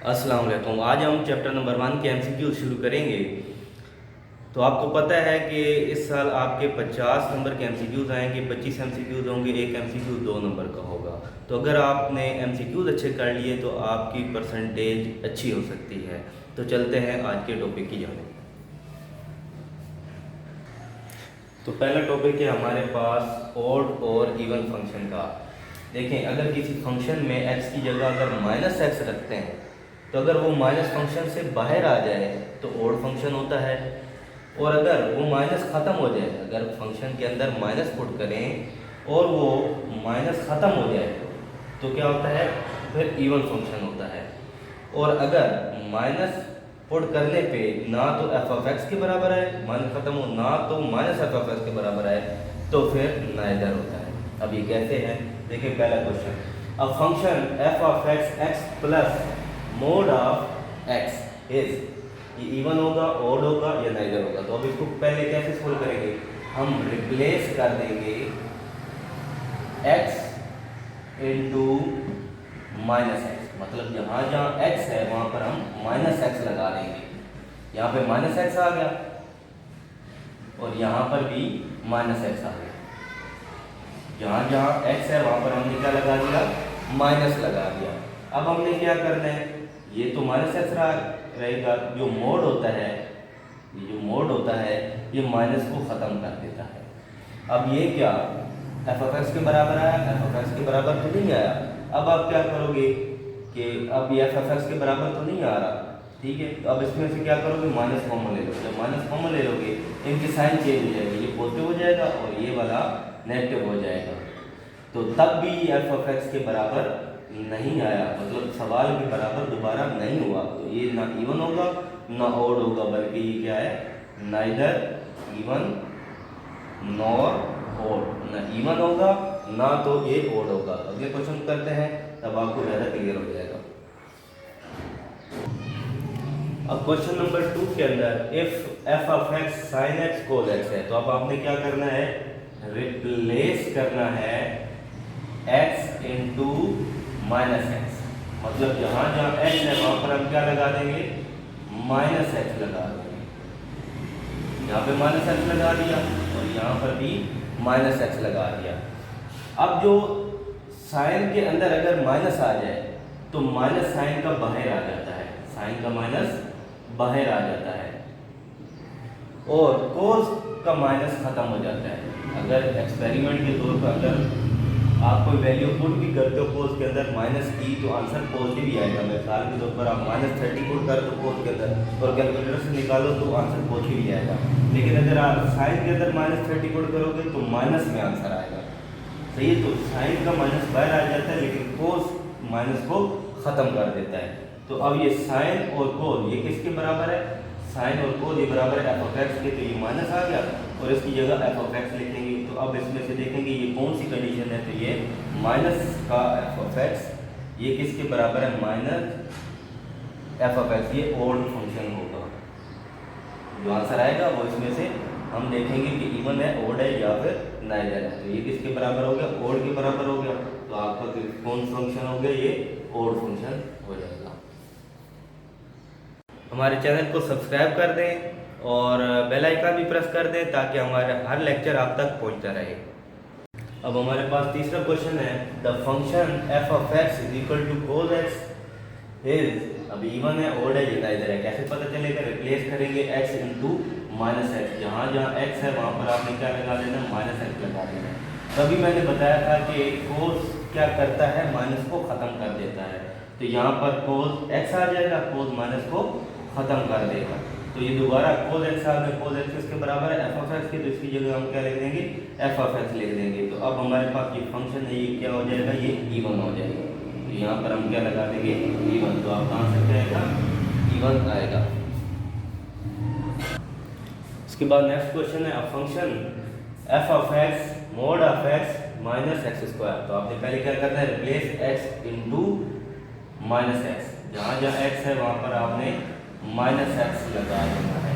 अस्सलाम वालेकुम। आज हम चैप्टर नंबर 1 के एमसीक्यू शुरू करेंगे। तो आपको पता है कि इस साल आपके 50 नंबर के एमसीक्यूज़ आएंगे, 25 एमसीक्यूज़ होंगे, एक एमसीक्यू 2 नंबर का होगा। तो अगर आपने एमसीक्यूज़ अच्छे कर लिए तो आपकी परसेंटेज अच्छी हो सकती है। तो चलते हैं आज के टॉपिक की जानिब। तो पहला टॉपिक है हमारे पास ऑड और इवन फंक्शन का। देखें, अगर किसी फंक्शन में x की जगह अगर माइनस एक्स रखते हैं तो अगर वो माइनस फंक्शन से बाहर आ जाए तो ऑड फंक्शन होता है, और अगर वो माइनस ख़त्म हो जाए, अगर फंक्शन के अंदर माइनस पुट करें और वो माइनस ख़त्म हो जाए तो क्या होता है, फिर इवन फंक्शन होता है। और अगर माइनस पुट करने पे ना तो एफ ऑफ एक्स के बराबर है, माइनस ख़त्म हो, ना तो माइनस एफ ऑफ एक्स के बराबर है, तो फिर नाइदर होता है। अब ये कैसे है, देखिए पहला question, a function F of x x plus mode of X is, ये इवन होगा, ऑड होगा या नाइदर होगा। तो अब इसको पहले कैसे सोल्व करेंगे, हम रिप्लेस कर देंगे x इंटू माइनस एक्स, मतलब यहाँ जहाँ x है वहाँ पर हम माइनस एक्स लगा देंगे। यहाँ पे माइनस एक्स आ गया और यहाँ पर भी माइनस एक्स आ गया। जहाँ जहाँ x है वहाँ पर हमने क्या लगा दिया, माइनस लगा दिया। अब हमने क्या करना है, ये तो माइनस एक्स रहेगा, जो मोड होता है, ये जो मोड होता है ये माइनस को ख़त्म कर देता है। अब ये क्या एफ ऑफ एक्स के बराबर आया, एफ ऑफ एक्स के बराबर तो नहीं आया। अब आप क्या करोगे कि अब ये एफ ऑफ एक्स के बराबर तो नहीं आ रहा, ठीक है, तो अब इसमें से क्या करोगे, माइनस कॉमन ले लोगे। जब माइनस कॉमन ले लोगे इनकी साइन चेंज हो जाएगी, ये पॉजिटिव हो जाएगा और ये वाला नेगेटिव हो जाएगा। तो तब भी एफ ऑफ एक्स के बराबर नहीं आया, मतलब सवाल के बराबर दोबारा नहीं हुआ। तो ये ना इवन होगा ना ऑड होगा, बल्कि ये क्या है, नाइदर इवन नॉर ऑड, ना इवन होगा ना तो ये ऑड होगा। अगले क्वेश्चन करते हैं, तब आपको ज़्यादा क्लियर हो जाएगा। अब क्वेश्चन नंबर 2 के अंदर if F of x sine x cos x है, तो अब आपने क्या करना है, रिप्लेस करना है x इंटू माइनस एक्स, मतलब जहाँ जहाँ x है वहाँ पर हम क्या लगा देंगे, माइनस एक्स लगा देंगे। यहाँ पे माइनस एक्स लगा दिया और यहाँ पर भी माइनस एक्स लगा दिया। अब जो साइन के अंदर अगर माइनस आ जाए तो माइनस साइन का बाहर आ जाता है, साइन का माइनस बाहर आ जाता है, और कोस का माइनस खत्म हो जाता है। अगर एक्सपेरिमेंट के तौर पर अगर आप कोई वैल्यू पुट भी करते हो कोस के अंदर माइनस की, तो आंसर पॉजिटिव ही आएगा। मिसाल के तौर पर आप -30 पुट कर दो कोस के अंदर और कैलकुलेटर से निकालो तो आंसर पॉजिटिव ही आएगा। लेकिन अगर आप साइन के अंदर -30 पुट करोगे तो माइनस में आंसर आएगा। सही है, तो साइन का माइनस बाहर आ जाता है लेकिन कोस माइनस को ख़त्म कर देता है। तो अब ये साइन और कोस ये किसके बराबर है, साइन और कोस ये बराबर है एफ ऑफ एक्स के, तो ये माइनस आ गया और इसकी जगह एफ ऑफ एक्स लिखेंगे। तो अब इसमें से देखेंगे ये कौन सी कंडीशन है, तो ये माइनस का एफ ऑफ एक्स ये किसके बराबर है, माइनस एफ ऑफ एक्स, ये ऑड फंक्शन होगा। जो आंसर आएगा वो इसमें से हम देखेंगे कि इवन है, ऑड है या फिर नाइदर है। तो ये किसके बराबर हो गया, ऑड के बराबर हो गया। तो आपका कौन फंक्शन हो गया, ये ऑड फंक्शन हो जाएगा। हमारे चैनल को सब्सक्राइब कर दें और बेल आइकन भी प्रेस कर दें ताकि हमारे हर लेक्चर आप तक पहुंचता रहे। अब हमारे पास तीसरा क्वेश्चन है, the function F of X is equal to cos X is, अब इवन है, ऑड है, ये नाइदर है। कैसे पता चलेगा, रिप्लेस करेंगे x इंटू माइनस एक्स, जहाँ जहाँ x है वहाँ पर आपने क्या लगा देना, माइनस एक्स लगा देना। तभी मैंने बताया था कि कोस क्या करता है, माइनस को ख़त्म कर देता है। तो यहाँ पर कोस x आ जाएगा, कोस माइनस को ख़त्म कर देगा। तो ये दोबारा कोस एक्स आ गया, कोस एक्स इसके बराबर है एफ ऑफ एक्स के, तो इसकी जगह हम क्या लिख देंगे, एफ ऑफ एक्स लिख देंगे। तो अब हमारे पास ये फंक्शन है, ये क्या हो जाएगा, ये इवन हो जाएगा। तो यहाँ पर हम क्या लगा देंगे, इवन। तो आप कहाँ से क्या आएगा, इवन आएगा। इसके बाद नेक्स्ट क्वेश्चन है, अब function F of x mode of x minus x square. तो आपने पहले क्या करना है, replace x into minus x, जहाँ जहाँ एक्स है वहाँ पर आपने माइनस एक्स लगा देना है।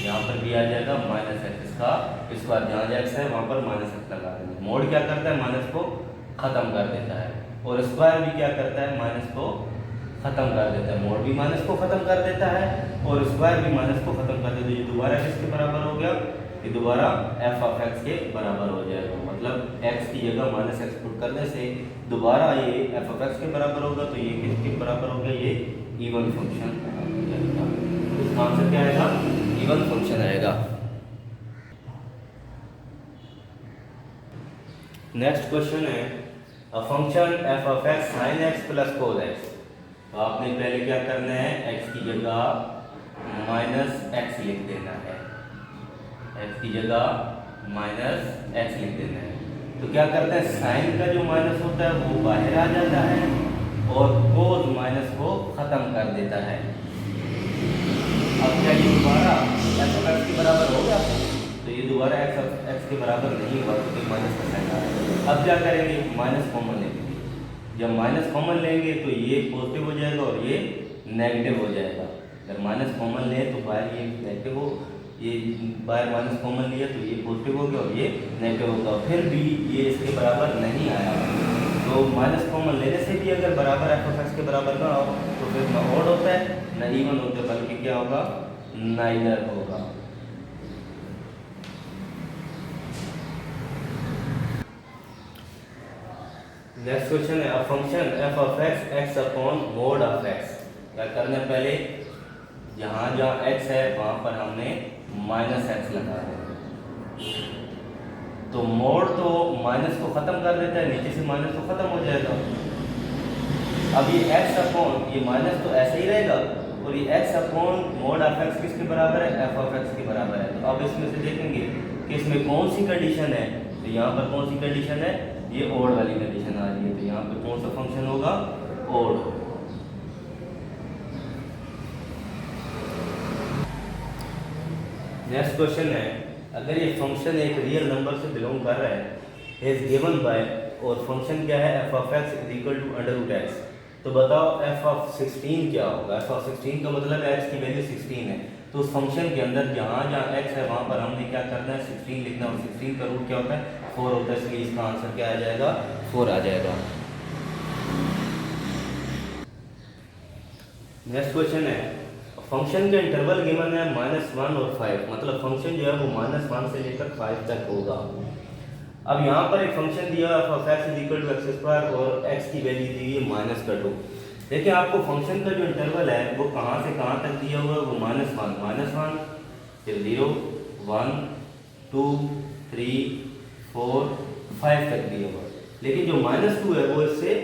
यहाँ पर भी आ जाएगा माइनस एक्स का स्क्वायर, जहाँ जहाँ एक्स है वहाँ पर माइनस एक्स लगा देना है। मोड क्या करता है, माइनस को ख़त्म कर देता है, और स्क्वायर भी क्या करता है, माइनस को ख़त्म कर देता है, मोड भी माइनस को ख़त्म कर देता है और स्क्वायर भी माइनस को ख़त्म कर देता है। ये दोबारा किसके बराबर हो गया, ये दोबारा एफ ऑफ एक्स के बराबर हो जाएगा। मतलब एक्स की जगह माइनस एक्स पुट करने से दोबारा ये एफ ऑफ एक्स के बराबर होगा, तो ये किसके बराबर हो गया, ये इवन फंक्शन आएगा। इसका आंसर क्या आएगा, इवन फंक्शन आएगा। नेक्स्ट क्वेश्चन है a function F of x sine x plus cos x. तो आपने पहले क्या करना है, एक्स की जगह माइनस एक्स लिख देना है, एक्स की जगह माइनस एक्स लिख देना है। तो क्या करते हैं, साइन का जो माइनस होता है वो बाहर आ जाता है और कोस माइनस को ख़त्म कर देता है। अब क्या ये दोबारा एफ ऑफ एक्स के बराबर हो गया, तो ये दोबारा एक्स के बराबर नहीं हुआ क्योंकि माइनस का साइन आ रहा है। अब क्या करेंगे, माइनस कॉमन लेंगे। जब माइनस कॉमन लेंगे तो ये पॉजिटिव हो जाएगा और ये नेगेटिव हो जाएगा। जब माइनस कॉमन लें तो बाहर ये नेगेटिव हो, ये बाहर माइनस कॉमन लिया तो ये पॉजिटिव हो गया और ये नेगेटिव होगा। फिर भी ये इसके बराबर नहीं आया, तो माइनस कॉमन लेने से भी अगर बराबर एफ ऑफ एक्स के बराबर ना हो तो फिर ना ऑड होता है ना इवन होता है, बल्कि क्या होगा, नाइदर होगा। नेक्स्ट क्वेश्चन है a function F of x x upon mode of x. क्या करना है, पहले जहाँ जहाँ एक्स है वहाँ पर हमने माइनस एक्स लगा देंगे। तो मोड तो माइनस को ख़त्म कर देता है, नीचे से माइनस तो ख़त्म हो जाएगा। अब ये एक्स अपॉन ये माइनस तो ऐसे ही रहेगा और ये x upon mode of x किसके बराबर है, एफ ऑफ एक्स के बराबर है। तो अब इसमें से देखेंगे कि इसमें कौन सी कंडीशन है, तो यहाँ पर कौन सी कंडीशन है, ये ओड वाली कंडीशन आ रही है। तो यहाँ पे कौन सा फंक्शन होगा, ओड। नेक्स्ट क्वेश्चन है अगर ये फंक्शन एक रियल नंबर से बिलोंग कर रहा है इज गिवन बाय, और फंक्शन क्या है, F of X is equal to under root X. तो बताओ एफ ऑफ 16 क्या होगा। एफ ऑफ 16 का मतलब है एक्स की वैल्यू 16 है, तो उस फंक्शन के अंदर जहाँ जहाँ एक्स है वहाँ पर हमने क्या करना है, 16 लिखना। और 16 का रूट क्या होता है, 4 होता है, इसलिए इसका आंसर क्या आ जाएगा, 4 आ जाएगा। नेक्स्ट क्वेश्चन है फंक्शन का इंटरवल गिवन है -1 और 5, मतलब फंक्शन जो है वो -1 से लेकर 5 तक होगा। अब यहाँ पर एक फंक्शन दिया है F X is equal to X square और एक्स की वैल्यू दी है -2। देखिए आपको फंक्शन का जो इंटरवल है वो कहाँ से कहाँ तक दिया हुआ है, वो -1 फिर 0 1 2 3 4 5 तक दिया हुआ है। लेकिन जो -2 है वो इससे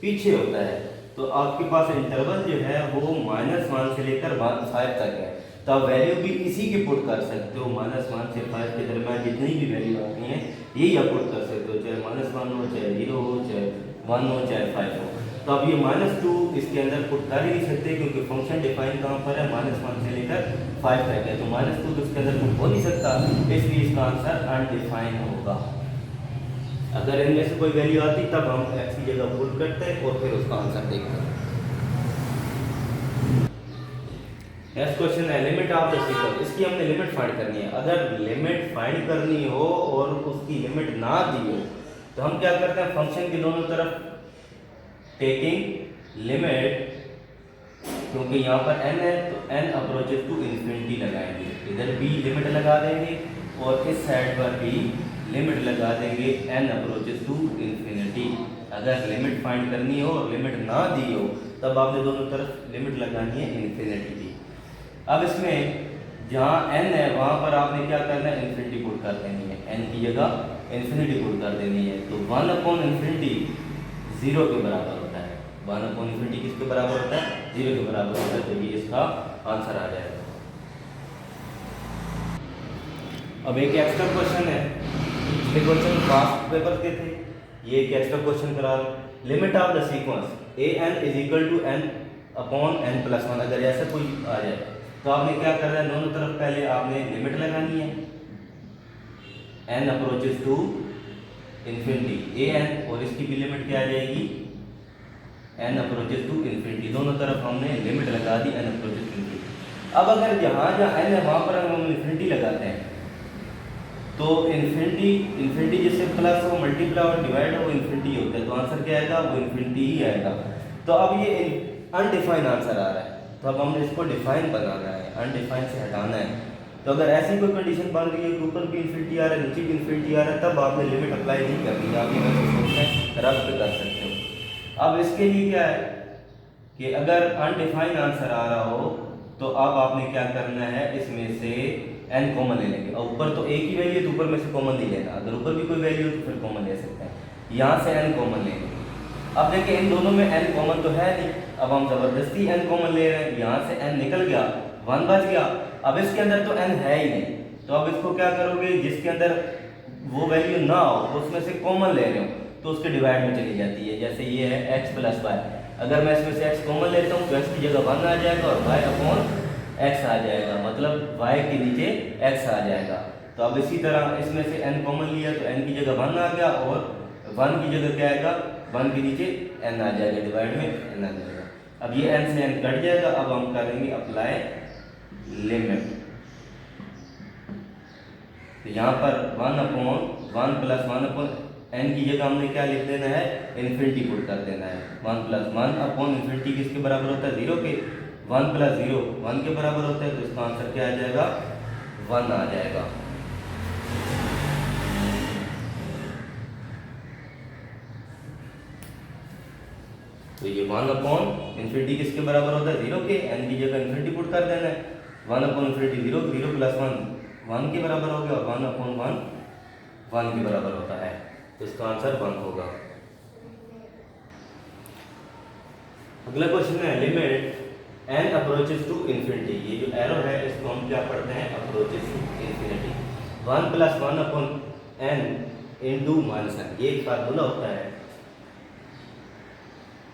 पीछे होता है, तो आपके पास इंटरवल जो है वो -1 से लेकर 5 तक है। तो आप वैल्यू भी इसी की पुट कर सकते हो, -1 से 5 के दरमियान जितनी भी वैल्यू आती हैं यही आप पुट कर सकते हो, चाहे -1 हो, चाहे 0 हो, चाहे 1 हो, चाहे 5 हो। तो अब ये -2 इसके अंदर पुट कर ही नहीं सकते क्योंकि फंक्शन डिफाइन कहाँ पर है, -1 से लेकर 5 तक है। तो -2 तो इसके अंदर पुट हो नहीं सकता, इसलिए इसका आंसर अनडिफाइन होगा। अगर इनमें से कोई वैल्यू आती तब हम एक्स की जगह पुट करते और फिर उसका आंसर देखते। नेक्स्ट क्वेश्चन है लिमिट ऑफ द सीक्वेंस। इसकी हमने लिमिट फाइंड करनी है। अगर लिमिट फाइंड करनी हो और उसकी लिमिट ना दी हो तो हम क्या करते हैं, फंक्शन के दोनों तरफ टेकिंग लिमिट, क्योंकि यहाँ पर n है तो n अप्रोचेस टू इन्फिनिटी लगाएंगे, इधर भी लिमिट लगा देंगे और इस साइड पर भी लिमिट लगा देंगे n अप्रोचेस टू इन्फिनिटी। अगर लिमिट फाइंड करनी हो और लिमिट ना दी हो तब आपने दोनों तरफ लिमिट लगानी है इन्फिनिटी की। अब इसमें जहाँ n है वहाँ पर आपने क्या करना है, इन्फिनिटी पुट कर देनी है, n की जगह इन्फिनिटी पुट कर देनी है। तो 1/इन्फिनिटी 0 के बराबर होता है, 1/इन्फिनिटी किसके बराबर होता है, 0 के बराबर होता है। तो ये इसका आंसर आ जाएगा। अब एक एक्स्ट्रा क्वेश्चन है, पिछले क्वेश्चन पास्ट पेपर के थे, ये एक एक्स्ट्रा क्वेश्चन करा लो। Limit of the sequence an is equal to n/n+1, अगर ऐसा कोई आ जाए तो आपने क्या करना है, दोनों तरफ पहले आपने लिमिट लगानी है, n approaches to infinity an, और इसकी भी लिमिट क्या आ जाएगी, n अप्रोचेस टू इन्फिनिटी। दोनों तरफ हमने लिमिट लगा दी n अप्रोचेस टू इन्फिनिटी। अब अगर जहाँ जहाँ n है वहाँ पर हम इन्फिनिटी लगाते हैं तो इन्फिनिटी जिससे प्लस हो, मल्टीप्लाई और डिवाइड हो, इन्फिनिटी होता है, तो आंसर क्या आएगा, वो इन्फिनिटी ही आएगा। तो अब ये अनडिफाइन आंसर आ रहा है, तो अब हमने इसको डिफाइन बनाना है, अनडिफाइन से हटाना है। तो अगर ऐसी कोई कंडीशन बन रही है कि ऊपर भी इन्फिनिटी आ रहा है नीचे भी इन्फिनिटी आ रहा है, तब आपने लिमिट अप्लाई नहीं करनी, आप ये सोचते रब्त कर सकते हो। अब इसके लिए क्या है कि अगर अनडिफाइन आंसर आ रहा हो तो अब आपने क्या करना है, इसमें से n कॉमन ले लेंगे। और ऊपर तो एक ही वैल्यू है तो ऊपर में से कॉमन नहीं लेना, अगर ऊपर भी कोई वैल्यू हो तो फिर कॉमन ले सकते हैं, यहाँ से n कॉमन लेंगे। अब देखिए इन दोनों में n कॉमन तो है नहीं, अब हम ज़बरदस्ती n कॉमन ले रहे हैं, यहाँ से n निकल गया, 1 बच गया। अब इसके अंदर तो n है ही नहीं, तो अब इसको क्या करोगे, जिसके अंदर वो वैल्यू ना हो तो उसमें से कॉमन ले रहे हो तो उसके डिवाइड में चली जाती है। जैसे ये है x प्लस वाई, अगर मैं इसमें से x कॉमन लेता हूँ तो x की जगह 1 आ जाएगा और y अपॉन x आ जाएगा, मतलब y के नीचे x आ जाएगा। तो अब इसी तरह इसमें से n कॉमन लिया तो n की जगह 1 आ गया और 1 की जगह क्या आएगा, 1 के नीचे n आ जाएगा, डिवाइड में n आ जाएगा। अब ये n से n कट जाएगा। अब हम करेंगे अप्लाई लिमिट, तो यहाँ पर 1/1 प्लस 1 n की जगह हमने क्या लिख देना है, इन्फिनिटी पुट कर देना है। 1 प्लस 1 अपॉन इन्फिनिटी किसके बराबर होता है, 0 के। 1 प्लस 0 1 के बराबर होता है, तो इसका आंसर क्या आ जाएगा, 1 आ जाएगा। तो ये 1 अपॉन इन्फिनिटी किसके बराबर होता है, 0 के। n की जगह इन्फिनिटी पुट कर देना है। 1 अपॉन इन्फिनिटी 0, 0 प्लस 1 के बराबर हो गया और 1 अपॉन 1 के बराबर होता है, तो इसका आंसर 1 होगा। अगला क्वेश्चन है limit n approaches to infinity. ये जो एरो है इसको हम क्या पढ़ते हैं, approaches to infinity. 1 plus 1 upon n into minus n, ये एक फार्मूला होता है।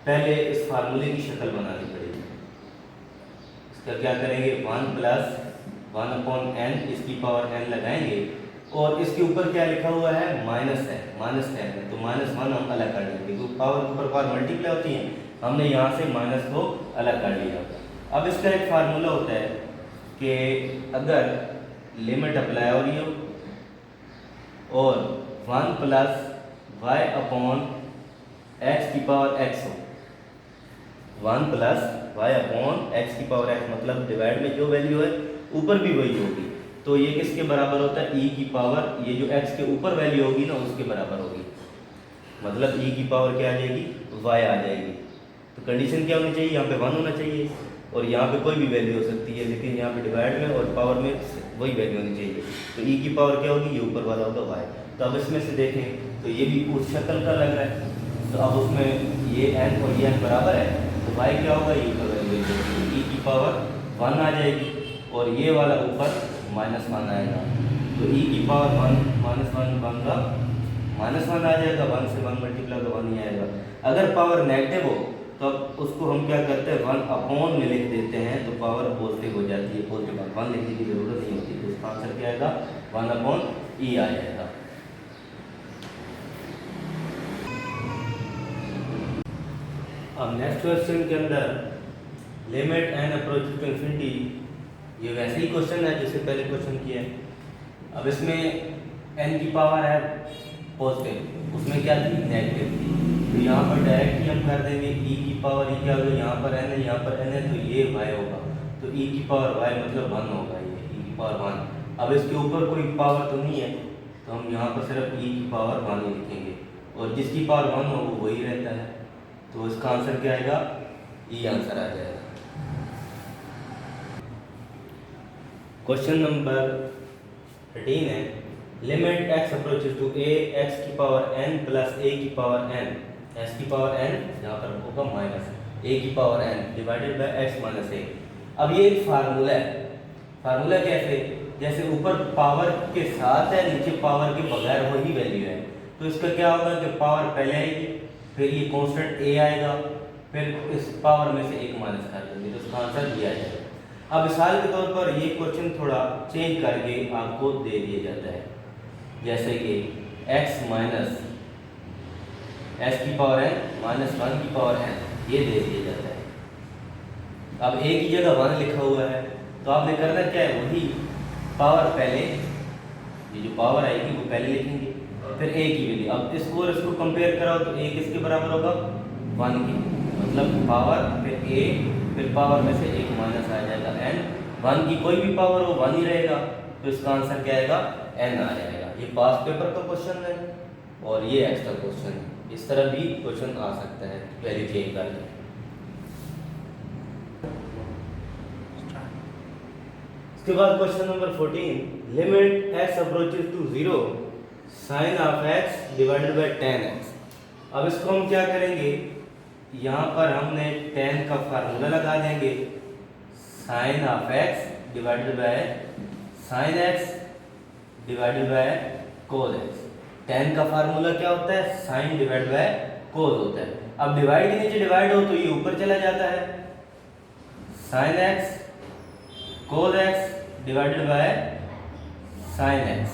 पहले इस फार्मूले की शक्ल बनानी पड़ेगी। इसका क्या करेंगे, 1 प्लस 1 अपॉन n, इसकी पावर n लगाएंगे और इसके ऊपर क्या लिखा हुआ है, माइनस है, माइनस है, तो माइनस 1 हम अलग कर लेंगे, क्योंकि पावर के ऊपर पावर मल्टीप्लाई होती है, हमने यहाँ से माइनस को अलग कर लिया। अब इसका एक फार्मूला होता है कि अगर लिमिट अप्लाई हो रही हो और 1 प्लस y अपॉन x की पावर x हो, 1 प्लस y अपॉन x की पावर x, मतलब डिवाइड में जो वैल्यू है ऊपर भी वही होगी, तो ये किसके बराबर होता है, e की पावर, ये जो x के ऊपर वैल्यू होगी ना उसके बराबर होगी, मतलब e की पावर क्या आ जाएगी, y आ जाएगी। तो कंडीशन क्या होनी चाहिए, यहाँ पे 1 होना चाहिए और यहाँ पे कोई भी वैल्यू हो सकती है, लेकिन यहाँ पे डिवाइड में और पावर में वही वैल्यू होनी चाहिए। तो e की पावर क्या होगी, ये ऊपर वाला होगा y। तो अब इसमें से देखें तो ये भी उस शक्ल का लग रहा है, तो अब उसमें ये n और ये n बराबर है, तो y क्या होगा, ये ऊपर वैल्यू e की पावर 1 आ जाएगी और ये वाला ऊपर माइनस 1 आएगा, तो e की पावर 1 माइनस 1 बनगा माइनस 1 आ जाएगा, 1 से 1 मल्टीप्लाई तो 1 ही आएगा। अगर पावर नेगेटिव हो तो अब उसको हम क्या करते हैं, 1 अपॉन में लिख देते हैं, तो पावर पॉजिटिव हो जाती है, पॉजिटिव 1 लिखने की जरूरत नहीं होती, तो इसका आंसर क्या आएगा, 1 अपॉन ई आ जाएगा। अब नेक्स्ट क्वेश्चन के अंदर limit n approach to infinity, ये वैसे ही क्वेश्चन है जैसे पहले क्वेश्चन किया है। अब इसमें n की पावर है पॉजिटिव, उसमें क्या थी, नेगेटिव थी, तो यहाँ पर डायरेक्ट ही हम कर देंगे e की पावर, e क्या होगा, यहाँ पर n है, यहाँ पर n है, तो ये y होगा, तो e की पावर y मतलब 1 होगा, ये e की पावर 1। अब इसके ऊपर कोई पावर तो नहीं है, तो हम यहाँ पर सिर्फ e की पावर 1 ही लिखेंगे और जिसकी पावर 1 हो वो वही रहता है, तो इसका आंसर क्या आएगा, e आंसर आ जाएगा। क्वेश्चन नंबर 13 है limit x approaches to a x की पावर n प्लस a की पावर n, x की पावर n यहाँ पर होगा माइनस a की power n divided by x minus a। अब ये एक फार्मूला है, फार्मूला कैसे, जैसे ऊपर पावर के साथ है, नीचे पावर के बगैर वही वैल्यू है, तो इसका क्या होगा कि पावर पहले आएगी, फिर ये कांस्टेंट a आएगा, फिर इस पावर में से एक माइनस कर देंगे, तो इसका आंसर दिया जाएगा। अब मिसाल के तौर पर ये क्वेश्चन थोड़ा चेंज करके आपको दे दिया जाता है, जैसे कि x माइनस एस की पावर n माइनस 1 की पावर n, ये दे दिया जाता है। अब a की जगह 1 लिखा हुआ है, तो आपने करना क्या है, वही पावर पहले, ये जो पावर आएगी वो पहले लिखेंगे, फिर a की वैल्यू। अब इसको और इसको कंपेयर कराओ तो a किसके बराबर होगा, 1 की, मतलब पावर फिर ए फिर पावर में से एक माइनस आ जाएगा n। 1 की कोई भी पावर हो 1 ही रहेगा, तो इसका आंसर क्या आएगा n आ जाएगा। ये पास पेपर का क्वेश्चन है और ये एक्स्ट्रा क्वेश्चन है, इस तरह भी क्वेश्चन आ सकता है, पहले चेक कर लें। इसके बाद question number 14, limit x approaches to 0 sin of x divided by tan x। अब इसको हम क्या करेंगे, यहाँ पर हमने tan का फार्मूला लगा देंगे, sin of x divided bye sin x divided bye cos x। tan का फार्मूला क्या होता है, sin डिवाइड बाय cos होता है। अब डिवाइड के नीचे डिवाइड हो तो ये ऊपर चला जाता है, sin x cos x divided bye sin x।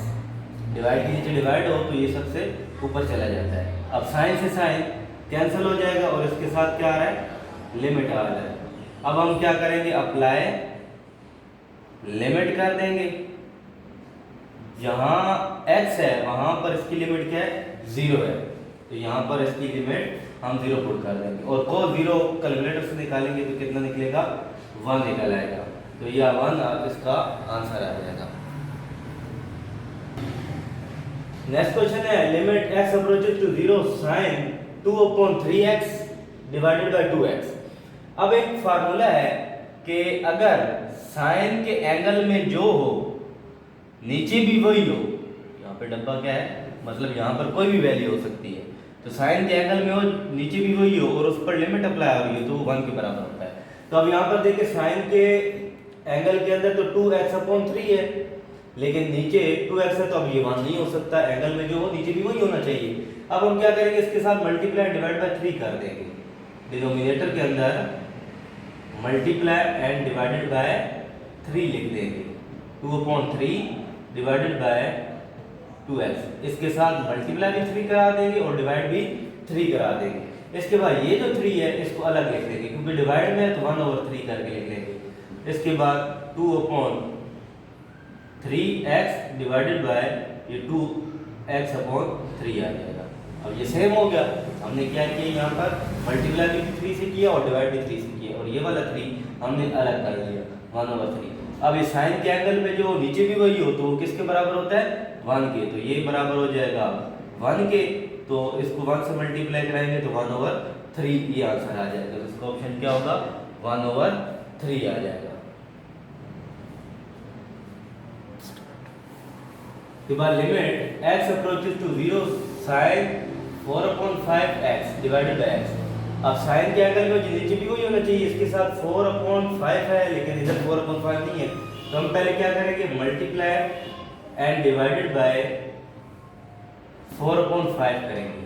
Divide के नीचे डिवाइड हो तो ये सबसे ऊपर चला जाता है। अब साइन से साइन कैंसिल हो जाएगा और इसके साथ क्या आ रहा है, लिमिट आ रहा है। अब हम क्या करेंगे, अप्लाई लिमिट कर देंगे, जहां x है वहां पर इसकी लिमिट क्या है, 0 है, तो यहाँ पर इसकी लिमिट हम 0 पुट कर देंगे और cos 0 कैलकुलेटर से निकालेंगे तो कितना निकलेगा, 1 निकल आएगा, तो यह 1 इसका आंसर आ जाएगा। नेक्स्ट क्वेश्चन है, limit x approaches to 0 sin 2/3x divided by 2x। अब एक फार्मूला है कि अगर साइन के एंगल में जो हो नीचे भी वही हो, यहाँ पे डब्बा क्या है, मतलब यहाँ पर कोई भी वैल्यू हो सकती है, तो साइन के एंगल में हो नीचे भी वही हो और उस पर लिमिट अप्लाई हो रही है तो वो 1 के बराबर होता है। तो अब यहाँ पर देखिए साइन के एंगल के अंदर तो 2x/3 है, लेकिन नीचे 2x है तो अब ये 1 नहीं हो सकता, एंगल में जो हो नीचे भी वही होना चाहिए। अब हम क्या करेंगे, इसके साथ मल्टीप्लाई डिवाइड बाय 3 कर देंगे, डिनोमिनेटर के अंदर मल्टीप्लाई एंड डिवाइडेड बाय 3 लिख देंगे, 2/3 डिवाइडेड बाय 2x। इसके साथ मल्टीप्लाई भी 3 करा देंगे और डिवाइड भी 3 करा देंगे। इसके बाद ये जो 3 है इसको अलग लिख देंगे, क्योंकि डिवाइड में है तो 1/3 करके लिख लेंगे। इसके बाद 2/3x डिवाइडेड बाय ये 2x/3 आ जाएगा। अब ये सेम हो गया, हमने क्या किया, यहाँ पर मल्टीप्लाई भी 3 से किया और डिवाइड भी 3 से किया, और ये वाला 3 हमने अलग कर लिया, 1/3। अब ये साइन के एंगल में जो नीचे भी वही हो तो वो किसके बराबर होता है, 1 के, तो ये बराबर हो जाएगा 1 के, तो इसको 1 से मल्टीप्लाई कराएंगे तो 1/3 ये आंसर आ जाएगा। तो इसका ऑप्शन क्या होगा, 1/3 आ जाएगा। के बाद limit x approaches to 0 sin 4/5x divided by x। अब साइन के एंगल में नीचे भी वही होना चाहिए, इसके साथ 4/5 है लेकिन इधर 4/5 नहीं है, तो हम पहले क्या करेंगे, मल्टीप्लाई एंड डिवाइडेड बाय 4/5 करेंगे।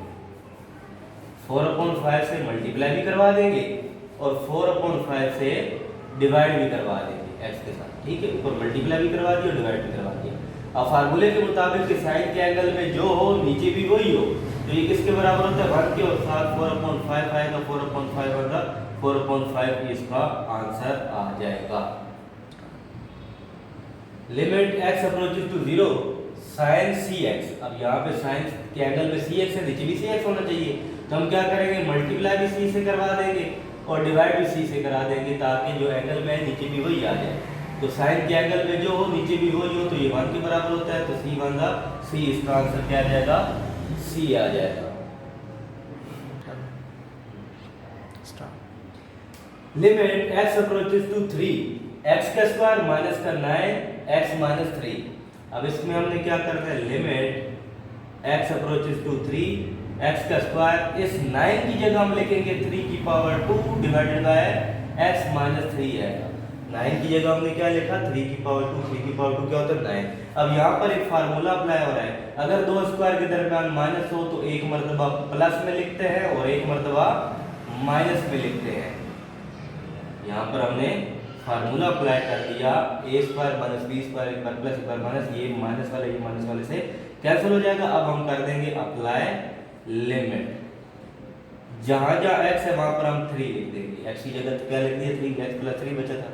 4/5 से मल्टीप्लाई भी करवा देंगे और 4/5 से डिवाइड भी करवा देंगे x के साथ, ठीक है, ऊपर मल्टीप्लाई भी करवा दिया और डिवाइड भी करवा दिया। अब फार्मूले के मुताबिक कि साइन के एंगल में जो हो नीचे भी वही हो, तो ये किसके बराबर होता है, 1 के, और साथ 4/5 आएगा, 4/5 होगा, 4/5 इसका आंसर आ जाएगा। Limit x approaches to 0 sin cx। अब यहाँ पे साइन के एंगल में cx है, नीचे भी cx होना चाहिए, तो हम क्या करेंगे, मल्टीप्लाई भी c से करवा देंगे और डिवाइड भी c से करा देंगे, ताकि जो एंगल में है नीचे भी वही आ जाए। तो साइन के एंगल में जो हो नीचे भी वही हो तो ये 1 के बराबर होता है, तो c इसका आंसर क्या आ जाएगा, c आ जाएगा। Limit x approaches to 3 x का स्क्वायर माइनस का 9x माइनस 3। अब इसमें हमने क्या करना है, limit x approaches to 3 x का स्क्वायर, इस 9 की जगह हम लिखेंगे 3 की power 2 divided by x minus 3 आएगा। 9 की जगह हमने क्या लिखा, 3 की पावर 2, 3 की पावर 2 क्या होता है 9। अब यहाँ पर एक फार्मूला अप्लाई हो रहा है, अगर दो स्क्वायर के दरमियान माइनस हो तो एक मर्तबा प्लस में लिखते हैं और एक मर्तबा माइनस में लिखते हैं। यहाँ पर हमने फार्मूला अप्लाई कर दिया, a square minus b square, एक बार प्लस एक बार माइनस, ये माइनस वाले से कैंसिल हो जाएगा। अब हम कर देंगे अप्लाई लिमिट, जहां जहां x है वहां पर हम 3 लिख देंगे, x की जगह क्या लिख दिया 3, x प्लस 3 बचा था,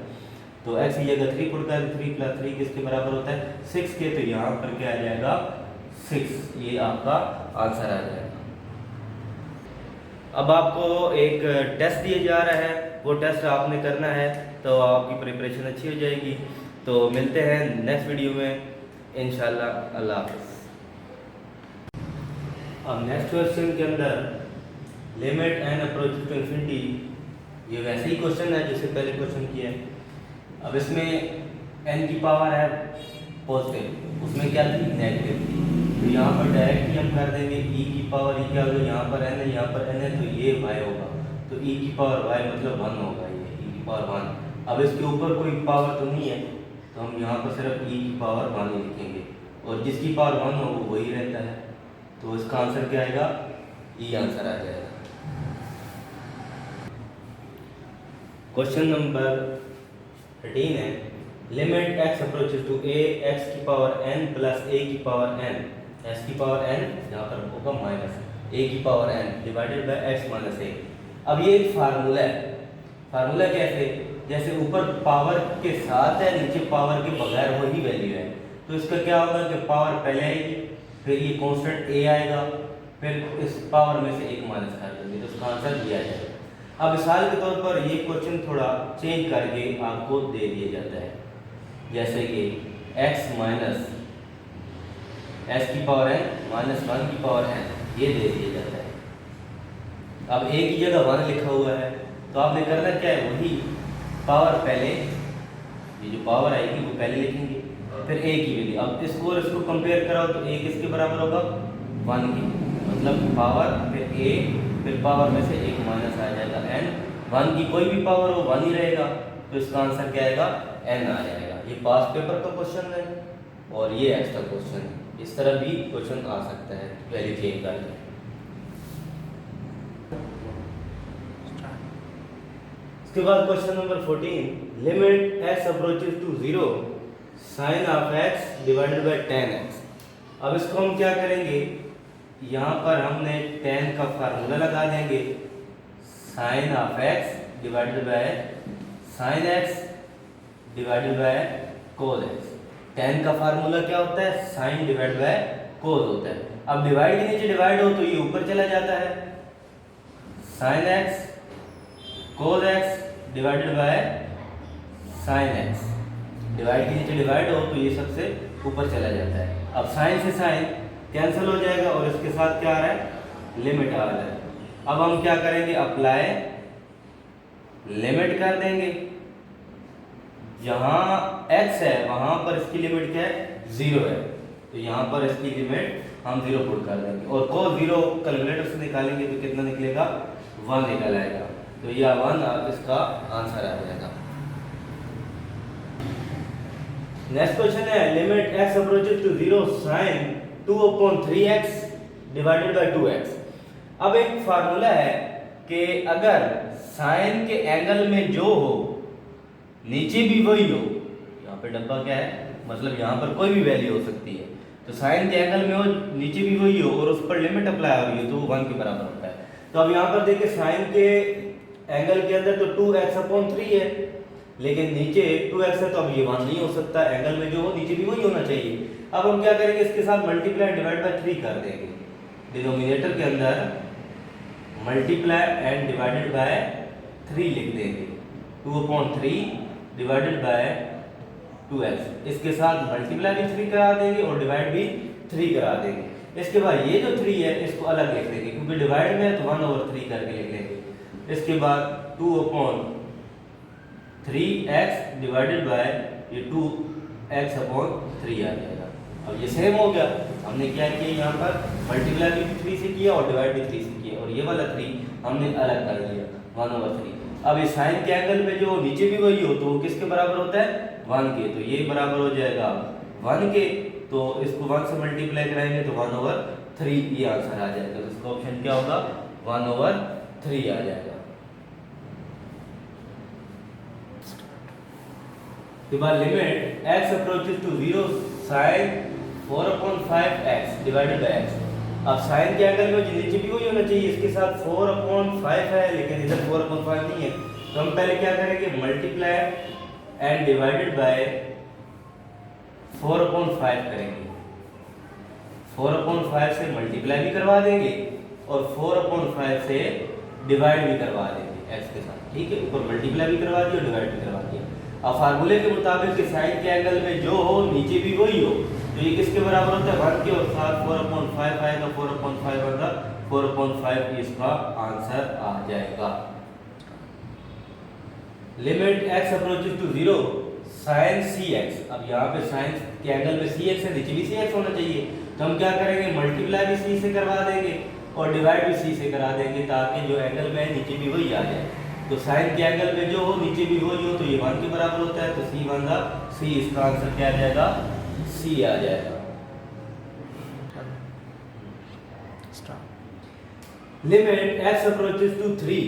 तो x की जगह 3 पुट कर, 3 प्लस 3 किसके बराबर होता है 6 के, तो यहाँ पर क्या आ जाएगा 6, ये आपका आंसर आ जाएगा। अब आपको एक टेस्ट दिया जा रहा है, वो टेस्ट आपने करना है, तो आपकी प्रिपरेशन अच्छी हो जाएगी। तो मिलते हैं नेक्स्ट वीडियो में इंशाल्लाह। अल्लाह हाफ़िज़। अब नेक्स्ट क्वेश्चन के अंदर limit n approach to infinity, ये वैसे ही क्वेश्चन है जैसे पहले क्वेश्चन किया है। अब इसमें n की पावर है पॉजिटिव, उसमें क्या थी नेगेटिव थी, तो यहाँ पर डायरेक्ट ही हम कर देंगे e की पावर e क्या होगा, यहाँ पर n है यहाँ पर n है तो ये y होगा, तो e की पावर y मतलब 1 होगा, ये e की पावर 1। अब इसके ऊपर कोई पावर तो नहीं है, तो हम यहाँ पर सिर्फ e की पावर 1 ही लिखेंगे, और जिसकी पावर 1 हो वो वही रहता है, तो इसका आंसर क्या आएगा, e आंसर आ जाएगा। क्वेश्चन नंबर 13 है limit x approaches to a x की पावर n प्लस a की पावर n, s की पावर n यहाँ पर होगा माइनस a की power n divided by x minus a। अब ये एक फार्मूला है, फार्मूला कैसे, जैसे ऊपर पावर के साथ है, नीचे पावर के बगैर वही वैल्यू है, तो इसका क्या होगा कि पावर पहले आएगी, फिर ये कांस्टेंट a आएगा, फिर इस पावर में से एक माइनस कर देंगे, तो उसका आंसर दिया जाएगा। अब मिसाल के तौर पर ये क्वेश्चन थोड़ा चेंज करके आपको दे दिया जाता है, जैसे कि x माइनस एस की पावर n माइनस 1 की पावर n ये दे दिया जाता है। अब a की जगह 1 लिखा हुआ है, तो आपने करना क्या है, वही पावर पहले, ये जो पावर आएगी वो पहले लिखेंगे, फिर a की वैल्यू। अब इसको और इसको कंपेयर कराओ तो a किसके बराबर होगा, 1 की, मतलब पावर फिर a फिर पावर में से एक माइनस आ जाएगा n, 1 की कोई भी पावर हो 1 ही रहेगा, तो इसका आंसर क्या आएगा, n आ जाएगा। ये पास्ट पेपर का क्वेश्चन है और ये एक्स्ट्रा क्वेश्चन है, इस तरह भी क्वेश्चन आ सकता है वैल्यू चेंज करके। इसके बाद question number 14 limit x approaches to 0 sine of x divided by tan x। अब इसको हम क्या करेंगे, यहाँ पर हमने tan का फार्मूला लगा देंगे, sine of x divided by sine x divided by cos x। tan का फार्मूला क्या होता है, साइन डिवाइड बाय कोस होता है। अब डिवाइड के नीचे डिवाइड हो तो ये ऊपर चला जाता है, sine x cos x divided by sine x, divide के नीचे डिवाइड हो तो ये सबसे ऊपर चला जाता है। अब साइन से साइन कैंसिल हो जाएगा और इसके साथ क्या आ रहा है, लिमिट आ रहा है। अब हम क्या करेंगे, अप्लाई लिमिट कर देंगे, जहां x है वहां पर इसकी लिमिट क्या है, 0 है, तो यहाँ पर इसकी लिमिट हम 0 पुट कर देंगे, और cos 0 कैलकुलेटर से निकालेंगे तो कितना निकलेगा, 1 निकल आएगा, तो यह 1 इसका आंसर आ जाएगा। नेक्स्ट क्वेश्चन है limit x approaches to 0 sin 2/3x divided by 2x। अब एक फार्मूला है कि अगर साइन के एंगल में जो हो नीचे भी वही हो, यहाँ पे डब्बा क्या है, मतलब यहाँ पर कोई भी वैल्यू हो सकती है, तो साइन के एंगल में हो नीचे भी वही हो और उस पर लिमिट अप्लाई हो रही है तो 1 के बराबर होता है। तो अब यहाँ पर देखिए साइन के एंगल के अंदर तो 2x/3 है, लेकिन नीचे 2x है, तो अब ये 1 नहीं हो सकता, एंगल में जो हो नीचे भी वही होना चाहिए। अब हम क्या करेंगे, इसके साथ मल्टीप्लाई डिवाइड बाय 3 कर देंगे, डिनोमिनेटर के अंदर मल्टीप्लाई एंड डिवाइडेड बाय 3 लिख देंगे, 2/3 डिवाइडेड बाय 2x, इसके साथ मल्टीप्लाई भी 3 करा देंगे और डिवाइड भी 3 करा देंगे। इसके बाद ये जो 3 है इसको अलग लिख देंगे, क्योंकि डिवाइड में है तो 1/3 करके लिख लेंगे। इसके बाद 2/3x डिवाइडेड बाय ये 2x/3 आ जाएगा। अब ये सेम हो गया, हमने क्या किया, यहाँ पर मल्टीप्लाई भी 3 से किया और डिवाइड भी 3 से किया, और ये वाला 3 हमने अलग कर दिया 1/3। अब इस साइन के एंगल में जो नीचे भी वही हो तो वो किसके बराबर होता है, 1 के, तो ये बराबर हो जाएगा 1 के, तो इसको 1 से मल्टीप्लाई कराएंगे तो 1/3 ये आंसर आ जाएगा, तो इसका ऑप्शन क्या होगा, 1/3 आ जाएगा। के बाद limit x approaches to 0 sin 4/5x divided by x। अब साइन के एंगल में नीचे भी वही होना चाहिए, इसके साथ 4/5 है, लेकिन इधर 4/5 नहीं है, तो हम पहले क्या करेंगे, मल्टीप्लाई एंड डिवाइडेड बाय 4/5 करेंगे, 4/5 से मल्टीप्लाई भी करवा देंगे और 4/5 से डिवाइड भी करवा देंगे एक्स के साथ, ठीक है, ऊपर मल्टीप्लाई भी करवा दिया, डिवाइड भी करवा दिया। अब फार्मूले के मुताबिक कि साइन के एंगल में जो हो नीचे भी वही हो, तो ये किसके बराबर होता है 1 के, और साथ 4/5 आएगा, 4/5 होगा 4/5 इसका आंसर आ जाएगा। Limit x approaches to 0 sin cx, अब यहाँ पे साइन के एंगल में cx है, नीचे भी cx होना चाहिए, तो हम क्या करेंगे मल्टीप्लाई भी c से करवा देंगे और डिवाइड भी c से करा देंगे, ताकि जो एंगल में है नीचे भी वही आ जाए। तो साइन के एंगल में जो हो नीचे भी वही हो, तो ये 1 के बराबर होता है, तो c बन c, इसका आंसर क्या आ जाएगा c आ जाएगा। Limit x approaches to 3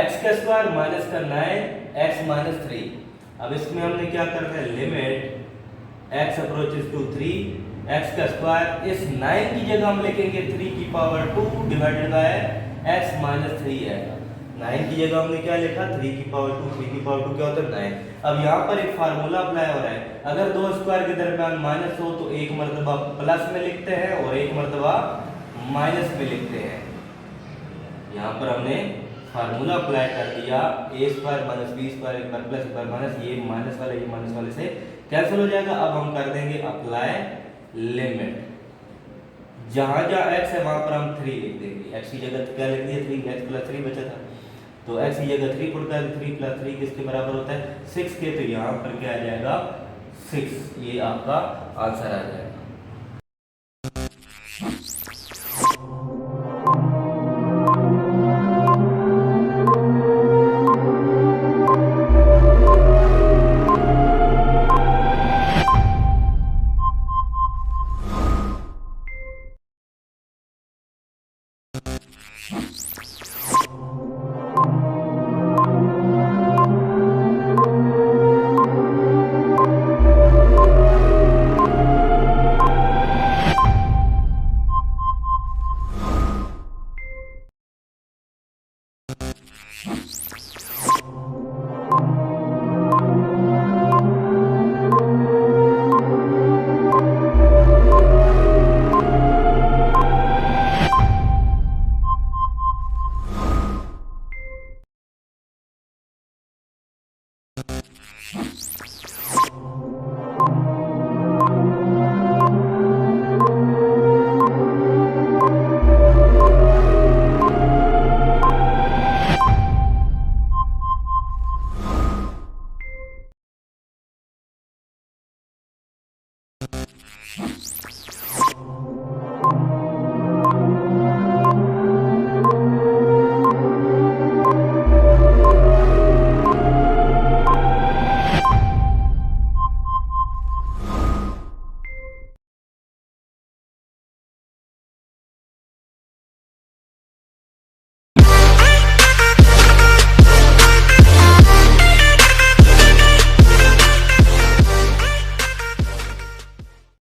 x का स्क्वायर माइनस का 9 x माइनस 3। अब इसमें हमने क्या करना है, limit x approaches to 3 x का स्क्वायर, इस 9 की जगह हम लिखेंगे 3 की power 2 divided by x minus 3 आएगा। 9 की जगह हमने क्या लिखा 3 की पावर 2, 3 की पावर 2 क्या होता है 9। अब यहाँ पर एक फार्मूला अप्लाई हो रहा है, अगर दो स्क्वायर के दरमियान माइनस हो तो एक मर्तबा प्लस में लिखते हैं और एक मर्तबा माइनस में लिखते हैं। यहाँ पर हमने फार्मूला अप्लाई कर दिया, a square minus b square, एक बार प्लस एक बार माइनस, ये माइनस वाले से कैंसिल हो जाएगा। अब हम कर देंगे अप्लाई लिमिट, जहां जहां x है वहां पर हम 3 लिख देंगे, x की जगह क्या लिख दिया 3, x प्लस 3 बचा था, तो x की जगह 3 पुट कर, 3 प्लस 3 किसके बराबर होता है 6 के, तो यहाँ पर क्या आ जाएगा 6, ये आपका आंसर आ जाएगा।